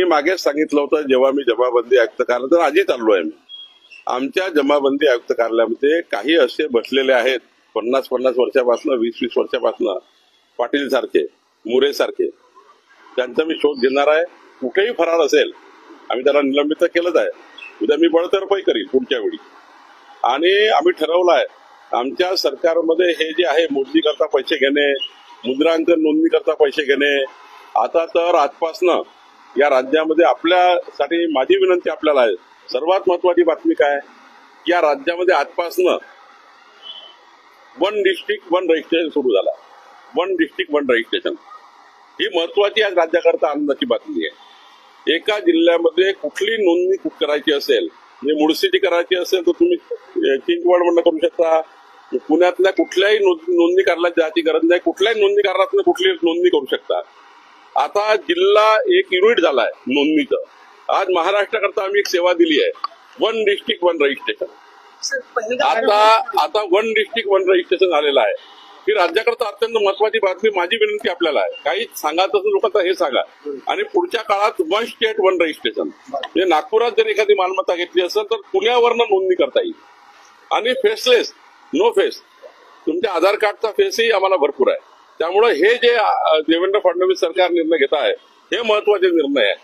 मी मागेच सांगितलं होतं जेव्हा मी जमाबंदी आयुक्त कार्यालयात आजही चाललो आहे मी. आमच्या जमाबंदी आयुक्त कार्यालयामध्ये काही असे बसलेले आहेत 50-50 वर्षापासून 20-20 वर्षापासून पाटील सारखे मुरे सारखे त्यांचा मी शोध घेणार आहे. कुठेही फरार असेल आम्ही त्याला निलंबित केलंच आहे. उद्या मी बळतरफही करील पुढच्या वेळी. आणि आम्ही ठरवलं आहे आमच्या सरकारमध्ये हे जे आहे मोजणी करता पैसे घेणे, मुद्रांकन नोंदणी करता पैसे घेणे, आता तर आजपासनं या राज्यामध्ये आपल्यासाठी माझी विनंती आपल्याला आहे. सर्वात महत्वाची बातमी काय या राज्यामध्ये आजपासनं 1 डिस्ट्रिक्ट 1 रजिस्ट्रेशन सुरू झाला. 1 डिस्ट्रिक्ट 1 रजिस्ट्रेशन ही महत्वाची आज राज्याकरता आनंदाची बातमी आहे. एका जिल्ह्यामध्ये कुठली नोंदणी करायची असेल म्हणजे मुळशीची करायची असेल तर तुम्ही चिंचवडमधून करू शकता. पुण्यातल्या कुठल्याही नोंदणी कार्यालयात जायची गरज नाही. कुठल्याही नोंदणी कार्यालयात कुठली नोंदणी करू शकता. आता जिल्हा एक युनिट झालाय नोंदणीचं. आज महाराष्ट्राकरता आम्ही एक सेवा दिली आहे 1 डिस्ट्रिक्ट 1 रजिस्ट्रेशन. आता 1 डिस्ट्रिक्ट 1 रजिस्ट्रेशन झालेलं आहे. ही राज्याकरता अत्यंत महत्वाची बातमी. माझी विनंती आपल्याला आहे काही सांगायचं लोकांना हे सांगा. आणि पुढच्या काळात 1 स्टेट 1 रजिस्ट्रेशन म्हणजे नागपुरात जर एखादी मालमत्ता घेतली असेल तर पुण्यावरनं नोंदणी करता येईल. आणि फेसलेस नो फेस तुमच्या आधार कार्डचा फेसही आम्हाला भरपूर आहे. त्यामुळे हे जे देवेंद्र फडणवीस सरकार निर्णय घेत आहे हे महत्वाचे निर्णय आहे.